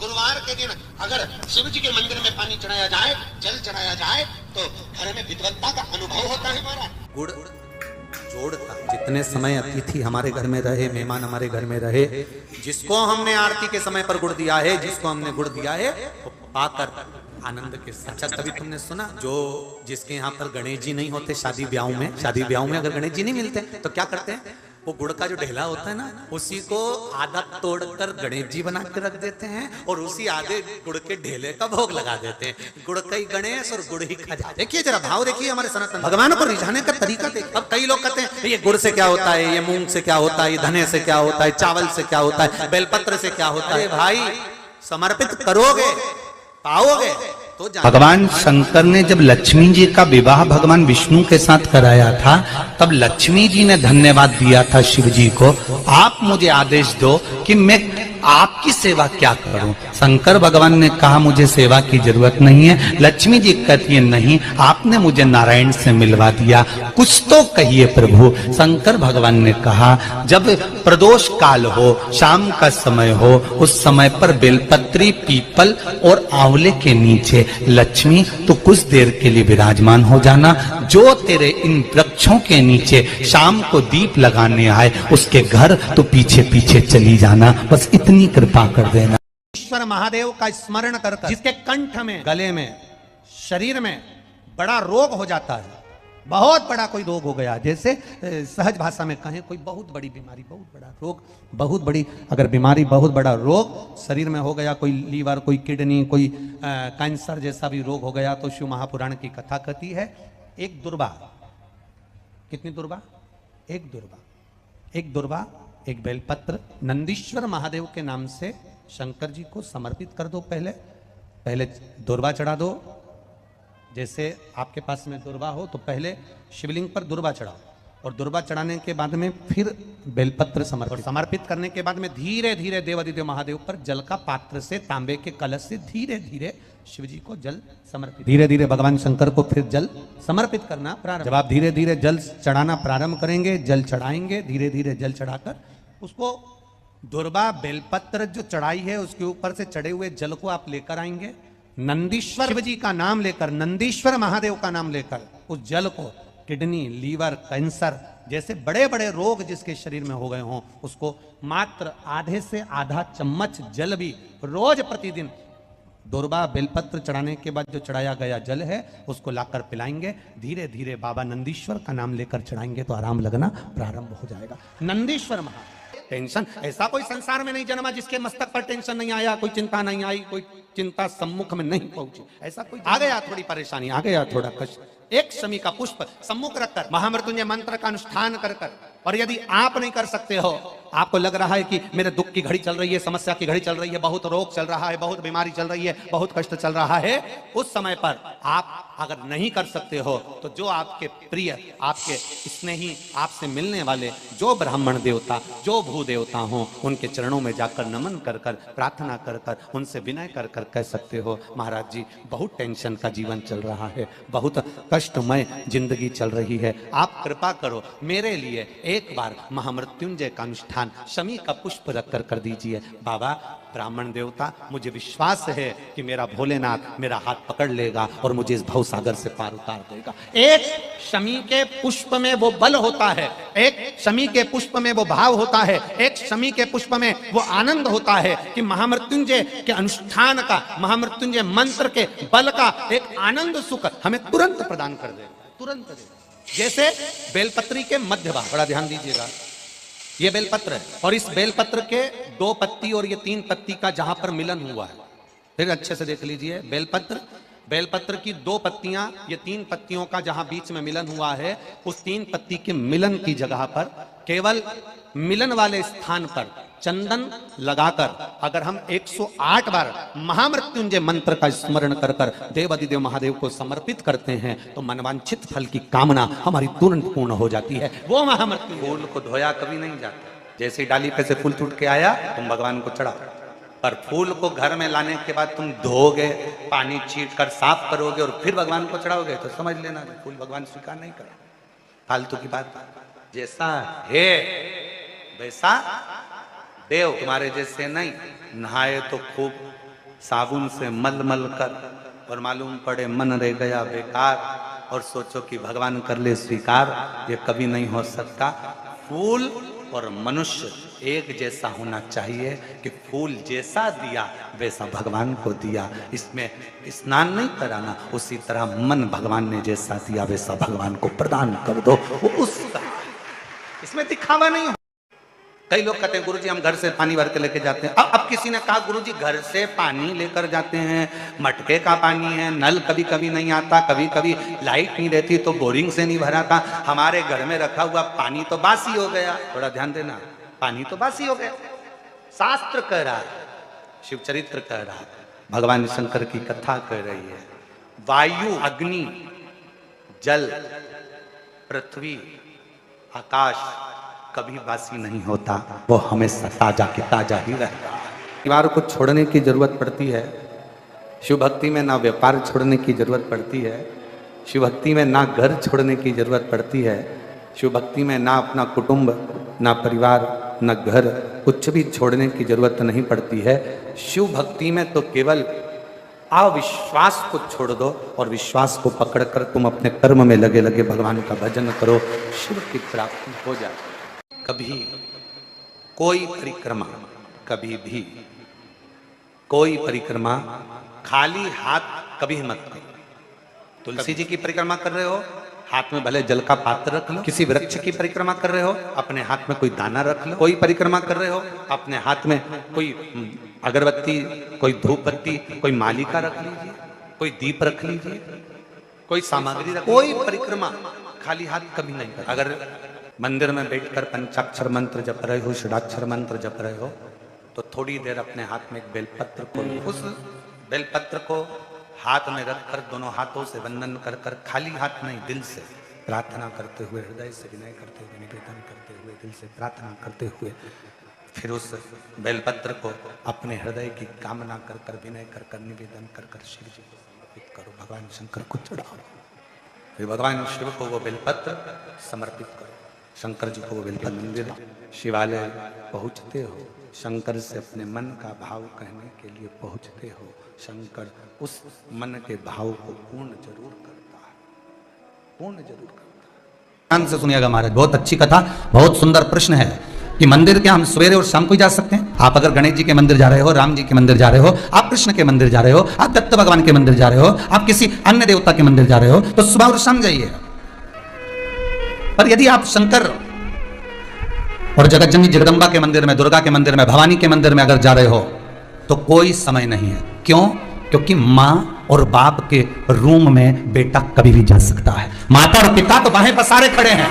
गुरुवार के दिन अगर शिव जी के मंदिर में पानी चढ़ाया जाए, जल चढ़ाया जाए, तो घर में विद्वत्ता का अनुभव होता है महाराज। गुड़ जोड़ता, जितने समय अतिथि हमारे घर में रहे, मेहमान हमारे घर में रहे, जिसको हमने आरती के समय पर गुड़ दिया है, जिसको हमने गुड़ दिया है, वो पाकर आनंद के साथ। अच्छा, कभी तुमने सुना जो जिसके यहाँ पर गणेश जी नहीं होते, शादी ब्याह में अगर गणेश जी नहीं मिलते तो क्या करते हैं, वो गुड़ का जो ढेला होता है ना, उसी को आधा तोड़कर गणेश जी बना के रख देते हैं और उसी आधे गुड़ के ढेले का भोग लगा देते हैं। गुड़ का ही गणेश और गुड़ ही खजा। देखिए जरा भाव देखिए हमारे सनातन भगवान को रिझाने का तरीका देखिए। अब कई लोग कहते हैं ये गुड़ से क्या होता है, ये मूंग से क्या होता है, ये धने से क्या होता है, चावल से क्या होता है, बेलपत्र से क्या होता है। भाई समर्पित करोगे पाओगे तो भगवान शंकर ने जब लक्ष्मी जी का विवाह भगवान विष्णु के साथ कराया था, तब लक्ष्मी जी ने धन्यवाद दिया था शिव जी को, आप मुझे आदेश दो कि मैं आपकी सेवा क्या करूं। शंकर भगवान ने कहा मुझे सेवा की जरूरत नहीं है। लक्ष्मी जी कहती है नहीं, आपने मुझे नारायण से मिलवा दिया, कुछ तो कहिए प्रभु। शंकर भगवान ने कहा जब प्रदोष काल हो, शाम का समय हो, उस समय पर बेलपत्री, पीपल और आंवले के नीचे लक्ष्मी तो कुछ देर के लिए विराजमान हो जाना। जो तेरे इन वृक्षों के नीचे शाम को दीप लगाने आए, उसके घर तो पीछे पीछे चली जाना। बस इतनी कृपा कर देना। ईश्वर महादेव का स्मरण कर जिसके कंठ में, गले में, शरीर में बड़ा रोग हो जाता है, बहुत बड़ा कोई रोग हो गया, जैसे सहज भाषा में कहें कोई बहुत बड़ी बीमारी, बहुत बड़ा रोग, बहुत बड़ी अगर बीमारी, बहुत बड़ा रोग शरीर में हो गया, कोई लीवर, कोई किडनी, कोई कैंसर जैसा भी रोग हो गया, तो शिव महापुराण की कथा कहती है एक दुर्वा, कितनी दुर्वा, एक दुर्वा, एक दुर्वा, एक बेलपत्र नंदीश्वर महादेव के नाम से शंकर जी को समर्पित कर दो। पहले दुर्वा चढ़ा दो। जैसे आपके पास में दुर्वा हो तो पहले शिवलिंग पर दुर्वा चढ़ाओ और दुर्वा चढ़ाने के बाद में फिर बेलपत्र समर्पित करने के बाद में धीरे धीरे देवादिदेव महादेव पर जल का पात्र से, तांबे के कलश से धीरे धीरे शिव जी को जल समर्पित, धीरे धीरे भगवान शंकर को फिर जल समर्पित करना प्रारंभ। जब आप धीरे धीरे जल चढ़ाना प्रारंभ करेंगे, जल चढ़ाएंगे, धीरे धीरे जल चढ़ाकर उसको दुर्वा बेलपत्र जो चढ़ाई है उसके ऊपर से चढ़े हुए जल को आप लेकर आएंगे, नंदीश्वर शिव जी का नाम लेकर, नंदीश्वर महादेव का नाम लेकर उस जल को किडनी, लीवर, कैंसर जैसे बड़े बड़े रोग जिसके शरीर में हो गए हों, उसको मात्र आधे से आधा चम्मच जल भी रोज प्रतिदिन दुर्वा बेलपत्र चढ़ाने के बाद जो चढ़ाया गया जल है उसको लाकर पिलाएंगे। धीरे धीरे बाबा नंदीश्वर का नाम लेकर चढ़ाएंगे तो आराम लगना प्रारंभ हो जाएगा। नंदीश्वर महादेव। टेंशन ऐसा कोई संसार में नहीं जन्मा जिसके मस्तक पर टेंशन नहीं आया, कोई चिंता नहीं आई, कोई चिंता सम्मुख में नहीं पहुंची। ऐसा कोई आ गया थोड़ी परेशानी, आ गया थोड़ा कष्ट, एक शमी का पुष्प सम्मुख रखकर महामृत्युंजय मंत्र का अनुष्ठान कर कर, और यदि आप नहीं कर सकते हो, आपको लग रहा है कि मेरे दुख की घड़ी चल रही है, समस्या की घड़ी चल रही है, बहुत रोग चल रहा है, बहुत बीमारी चल रही है, बहुत कष्ट चल रहा है, उस समय पर आप अगर नहीं कर सकते हो तो जो आपके प्रिय, आपके स्नेही, आपसे मिलने वाले जो ब्राह्मण देवता, जो भू देवता हो, उनके चरणों में जाकर नमन कर कर, प्रार्थना कर कर, उनसे विनय कर कर कह सकते हो महाराज जी बहुत टेंशन का जीवन चल रहा है, बहुत कष्टमय जिंदगी चल रही है, आप कृपा करो मेरे लिए एक बार महामृत्युंजय का अनुष्ठान शमी का पुष्प रख कर कर दीजिए। बाबा ब्राह्मण देवता, मुझे विश्वास है कि मेरा भोलेनाथ मेरा हाथ पकड़ लेगा और मुझे इस भव सागर से पार उतार देगा। एक शमी के पुष्प में वो बल होता है, एक शमी के पुष्प में वो भाव होता है, एक शमी के पुष्प में वो आनंद होता है कि महामृत्युंजय के अनुष्ठान का, महामृत्युंजय मंत्र के बल का एक आनंद सुख हमें तुरंत प्रदान कर देगा, तुरंत देगा। जैसे बेलपत्री के मध्य भाग, बड़ा ध्यान दीजिएगा, ये बेलपत्र है और इस बेलपत्र के 2 पत्ती और ये 3 पत्ती का जहां पर मिलन हुआ है, फिर अच्छे से देख लीजिए, बेलपत्र की 2 पत्तियां, ये 3 पत्तियों का जहां बीच में मिलन हुआ है, उस 3 पत्ती के मिलन की जगह पर, केवल मिलन वाले स्थान पर चंदन लगाकर अगर हम 108 बार महामृत्युंजय मंत्र का स्मरण कर कर देवादिदेव महादेव को समर्पित करते हैं तो मनवांछित फल की कामना हमारी तुरंत पूर्ण हो जाती है। वो महामृत्यु फूल को धोया कभी नहीं जाता, जैसे डाली पे से फूल टूट के आया तुम भगवान को चढ़ाओ, पर फूल को घर में लाने के बाद तुम धोगे, पानी छीट कर साफ करोगे और फिर भगवान को चढ़ाओगे तो समझ लेना फूल भगवान स्वीकार नहीं करें। फालतू की बात, जैसा है वैसा देव, तुम्हारे जैसे नहीं, नहाए तो खूब साबुन से मल मल कर और मालूम पड़े मन रह गया बेकार और सोचो कि भगवान कर ले स्वीकार, ये कभी नहीं हो सकता। फूल और मनुष्य एक जैसा होना चाहिए कि फूल जैसा दिया वैसा भगवान को दिया। इसमें स्नान नहीं कराना, उसी तरह मन भगवान ने जैसा दिया वैसा भगवान को प्रदान कर दो, वो उस इसमें दिखावा नहीं हो। कई लोग कहते हैं गुरुजी हम घर से पानी भर के लेके जाते हैं। अब किसी ने कहा गुरुजी घर से पानी लेकर जाते हैं, मटके का पानी है, नल कभी कभी नहीं आता, कभी कभी लाइट नहीं रहती तो बोरिंग से नहीं भराता, हमारे घर में रखा हुआ पानी तो बासी हो गया। थोड़ा ध्यान देना, पानी तो बासी हो गया। शास्त्र कह रहा है, शिव चरित्र कह रहा है, भगवान शंकर की कथा कह रही है, वायु, अग्नि, जल, पृथ्वी, आकाश कभी बासी नहीं होता, वो हमेशा ताजा के ताजा ही रहता है। परिवार को छोड़ने की जरूरत पड़ती है, शिव भक्ति में ना व्यापार छोड़ने की जरूरत पड़ती है, शिव भक्ति में ना घर छोड़ने की जरूरत पड़ती है, शिव भक्ति में ना अपना कुटुंब, ना परिवार, ना घर, कुछ भी छोड़ने की जरूरत नहीं पड़ती है। शिव भक्ति में तो केवल अविश्वास को छोड़ दो और विश्वास को पकड़कर तुम अपने कर्म में लगे लगे भगवान का भजन करो, शिव की प्राप्ति हो जाए। कभी कोई परिक्रमा, कभी भी कोई परिक्रमा खाली हाथ कभी मत करो। तुलसी जी की परिक्रमा कर रहे हो, हाथ में भले जल का पात्र रख लो। किसी वृक्ष की परिक्रमा कर रहे हो, अपने हाथ में कोई दाना रख लो। कोई परिक्रमा कर रहे हो, अपने हाथ में कोई अगरबत्ती, कोई धूप बत्ती, कोई मालिका रख लीजिए, कोई दीप रख लीजिए, कोई सामग्री रख। कोई परिक्रमा खाली हाथ कभी नहीं कर। अगर मंदिर में बैठकर पंचाक्षर मंत्र जप रहे हो, षडाक्षर मंत्र जप रहे हो, तो थोड़ी देर अपने हाथ में एक बेलपत्र को, उस बेलपत्र को हाथ में रखकर दोनों हाथों से वंदन कर कर, खाली हाथ नहीं, दिल से प्रार्थना करते हुए, हृदय से विनय करते हुए, निवेदन करते हुए, दिल से प्रार्थना करते हुए, फिर उस बेलपत्र को अपने हृदय की कामना कर कर, विनय कर कर, निवेदन कर कर शिव जी को समर्पित करो, भगवान शंकर को चढ़ाओ। फिर भगवान शिव को वो बेलपत्र समर्पित करो। शंकर जी को वो बेलपत्र, मंदिर शिवालय पहुँचते हो, शंकर से अपने मन का भाव कहने के लिए पहुँचते हो, शंकर उस मन के भाव को पूर्ण जरूर करता है, पूर्ण जरूर करता है। ध्यान से सुनिएगा महाराज, बहुत अच्छी कथा, बहुत सुंदर प्रश्न है कि मंदिर क्या हम सवेरे और शाम को जा सकते हैं? आप अगर गणेश जी के मंदिर जा रहे हो, राम जी के मंदिर जा रहे हो, आप कृष्ण के मंदिर जा रहे हो, आप दत्त भगवान के मंदिर जा रहे हो, आप किसी अन्य देवता के मंदिर जा रहे हो, तो सुबह और शाम जाइए। पर यदि आप शंकर और जगतजननी जगदम्बा के मंदिर में, दुर्गा के मंदिर में, भवानी के मंदिर में अगर जा रहे हो तो कोई समय नहीं है। क्यों? क्योंकि माँ और बाप के रूम में बेटा कभी भी जा सकता है। माता और पिता तो बाहें पसारे खड़े हैं।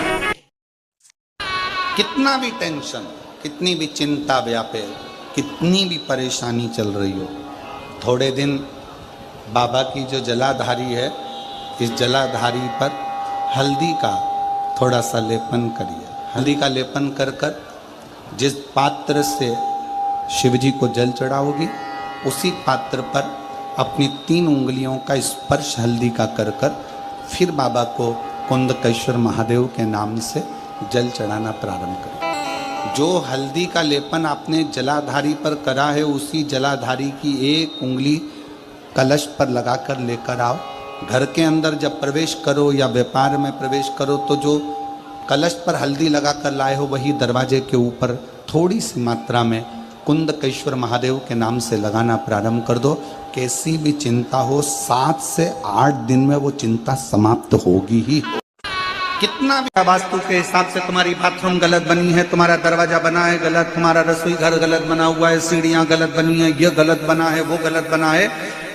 कितना भी टेंशन, कितनी भी चिंता व्यापे, कितनी भी परेशानी चल रही हो, थोड़े दिन बाबा की जो जलाधारी है, इस जलाधारी पर हल्दी का थोड़ा सा लेपन करिए। हल्दी का लेपन कर कर जिस पात्र से शिव जी को जल चढ़ाओगी, उसी पात्र पर अपनी 3 उंगलियों का स्पर्श हल्दी का कर कर फिर बाबा को कुंदकेश्वर महादेव के नाम से जल चढ़ाना प्रारंभ करें। जो हल्दी का लेपन आपने जलाधारी पर करा है, उसी जलाधारी की 1 उंगली कलश पर लगाकर लेकर आओ। घर के अंदर जब प्रवेश करो या व्यापार में प्रवेश करो, तो जो कलश पर हल्दी लगाकर लाए हो, वही दरवाजे के ऊपर थोड़ी सी मात्रा में कुंदकेश्वर महादेव के नाम से लगाना प्रारंभ कर दो। कैसी भी चिंता हो, 7 से 8 दिन में वो चिंता समाप्त होगी ही। कितना भी वास्तु के हिसाब से तुम्हारी बाथरूम गलत बनी है, तुम्हारा दरवाजा बना है गलत, तुम्हारा रसोई घर गलत बना हुआ है, सीढ़ियां गलत बनी है, ये गलत बना है, वो गलत बना है,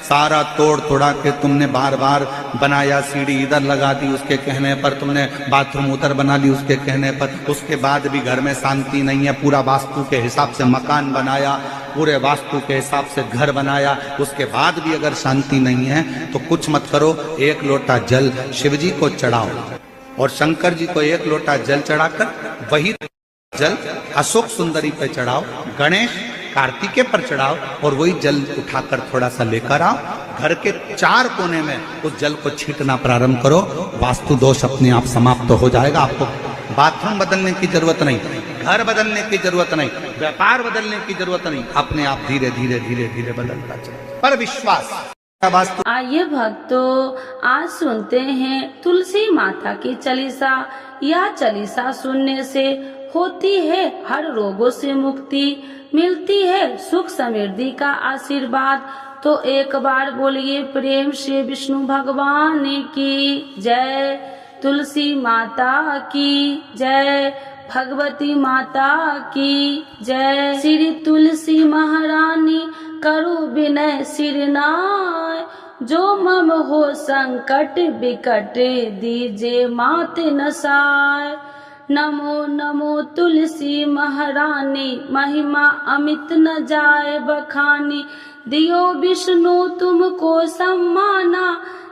सारा तोड़ तोड़ा के तुमने बार बार बनाया, सीढ़ी इधर लगा दी उसके कहने पर, तुमने बाथरूम उधर बना ली उसके कहने पर, उसके बाद भी घर में शांति नहीं है, पूरा वास्तु के हिसाब से मकान बनाया, पूरे वास्तु के हिसाब से घर बनाया, उसके बाद भी अगर शांति नहीं है तो कुछ मत करो, 1 लोटा जल शिव जी को चढ़ाओ और शंकर जी को 1 लोटा जल चढ़ाकर वही जल अशोक सुंदरी पे चढ़ाओ, गणेश कार्तिकेय पर चढ़ाओ और वही जल उठाकर थोड़ा सा लेकर आओ। घर के 4 कोने में उस जल को छींटना प्रारंभ करो, वास्तु दोष अपने आप समाप्त हो जाएगा। आपको बाथरूम बदलने की जरूरत नहीं, घर बदलने की जरूरत नहीं, व्यापार बदलने की जरूरत नहीं, अपने आप धीरे धीरे धीरे धीरे बदलता चले। पर विश्वास। आइए भक्तों, आज सुनते हैं तुलसी माता की चालीसा। यह चालीसा सुनने से होती है हर रोगों से मुक्ति, मिलती है सुख समृद्धि का आशीर्वाद। तो एक बार बोलिए प्रेम से विष्णु भगवान की जय, तुलसी माता की जय, भगवती माता की जय। श्री तुलसी महारानी करु विनय सिरनाय, जो मम हो संकट विकट दीजे मात नसाय। नमो नमो तुलसी महारानी, महिमा अमित न जाए बखानी। दियो विष्णु तुमको सम्माना,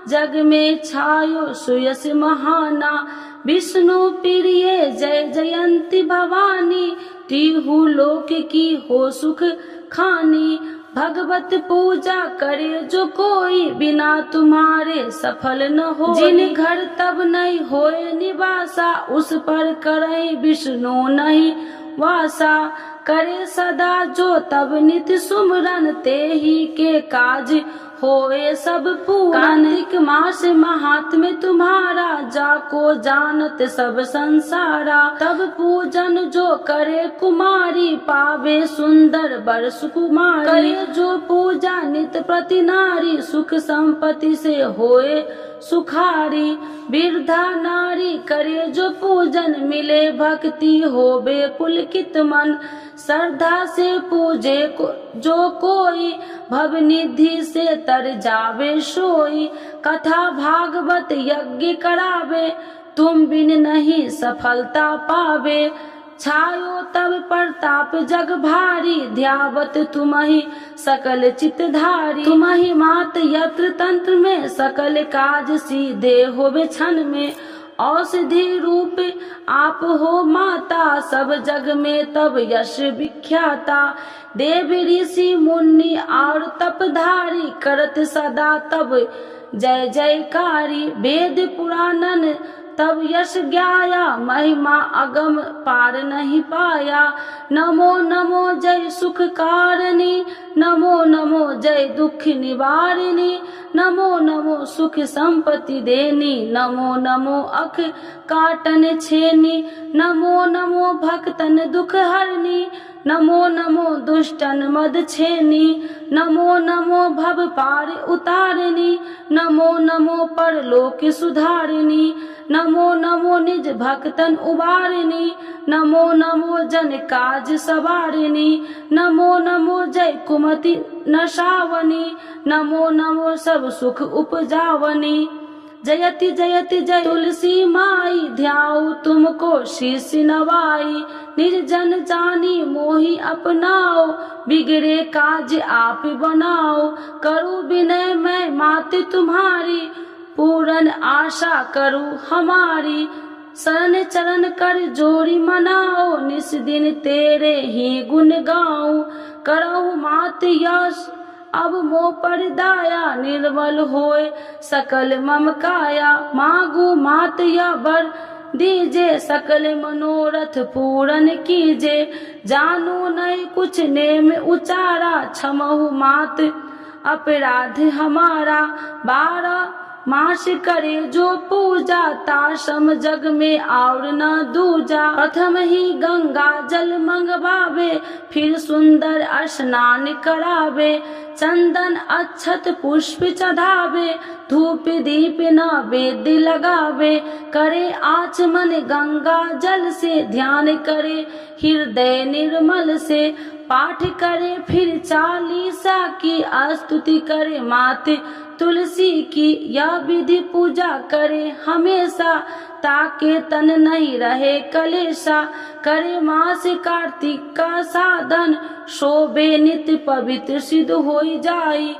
जग में छायो सुयस महाना। विष्णु प्रिय जय जयंती भवानी, तिहु लोक की हो सुख खानी। भगवत पूजा करे जो कोई, बिना तुम्हारे सफल न हो। जिन घर तब नहीं होए निवासा, उस पर करे विष्णु नहीं वासा। करे सदा जो तब नित सुमरन, ते ही के काज होए सब पूरन। कार्तिक मास महात्म्य तुम्हारा, जाको जानत सब संसारा। तब पूजन जो करे कुमारी, पावे सुंदर बर सुकुमारी। करे जो पूजा नित प्रति नारी, सुख संपत्ति से होए सुखारी। वृद्धा नारी करे जो पूजन, मिले भक्ति होवे पुलकित मन। श्रद्धा से पूजे जो कोई, भव निधि से तर जावे सोई। कथा भागवत यज्ञ करावे, तुम बिन नहीं सफलता पावे। छायो तब प्रताप जग भारी, ध्यावत तुम्हि सकल चितधारी। तुम्हि मात यत्र तंत्र में, सकल काज सीधे होवे क्षण में। औषधि रूप आप हो माता, सब जग में तब यश विख्याता। देव ऋषि मुनि और तपधारी, करत सदा तब जय जयकारी। वेद पुराणन तब यश ज्ञाया, महिमा अगम पार नहीं पाया। नमो नमो जय सुख कारिणी, नमो नमो जय दुख निवारिणी। नमो नमो सुख संपत्ति देनी, नमो नमो अख काटन छेनी। नमो नमो भक्तन दुख हरनी, नमो नमो दुष्टन मद छेनी। नमो नमो भव पार उतारिणी, नमो नमो परलोक सुधारिणी। नमो नमो निज भक्तन उबारिणी, नमो नमो जन काज सवारिणी। नमो नमो जय कुमति नशावनी, नमो नमो सब सुख उपजावनी। जयति जयति जय तुलसी माई, ध्याऊ तुमको शीश नवाई। निर्जन जानी मोहि अपनाओ, बिगड़े काज आप बनाओ। करूँ विनय मैं मात तुम्हारी, पूरन आशा करूँ हमारी। शरण चरण कर जोड़ी मनाओ, निस दिन तेरे ही गुण गाऊं। करहु मात यश अब मोह पर दाया, निर्मल होए सकल मम काया। मांगू मात या बर दीजे, सकल मनोरथ पूरन कीजे। जानू नहीं कुछ नेम उचारा, क्षमहु मात अपराध हमारा। 12 मास करे जो पूजा, ताशम जग में और न दूजा। प्रथम ही गंगा जल मंगवावे, फिर सुंदर स्नान करावे। चंदन अक्षत पुष्प चढ़ावे, धूप दीप नैवेद्य लगावे। करे आचमन गंगा जल से, ध्यान करे हृदय निर्मल से। पाठ करे फिर चालीसा की, स्तुति करे मात तुलसी की। यह विधि पूजा करे हमेशा, ताके तन नहीं रहे कलेशा। करे मास कार्तिक का साधन, शोभे नित्य पवित्र सिद्ध होई जाई।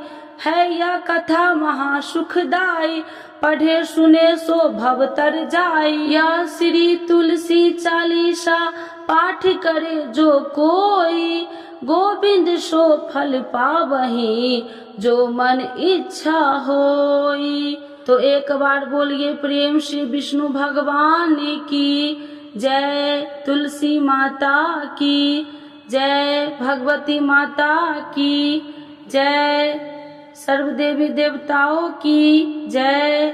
है यह कथा महासुखदाई, पढ़े सुने सो भव तर जाई। यह श्री तुलसी चालीसा, पाठ करे जो कोई। गोविंद सो फल पावही, जो मन इच्छा होई। तो एक बार बोलिए प्रेम से विष्णु भगवान की जय, तुलसी माता की जय, भगवती माता की जय, सर्व देवी देवताओं की जय।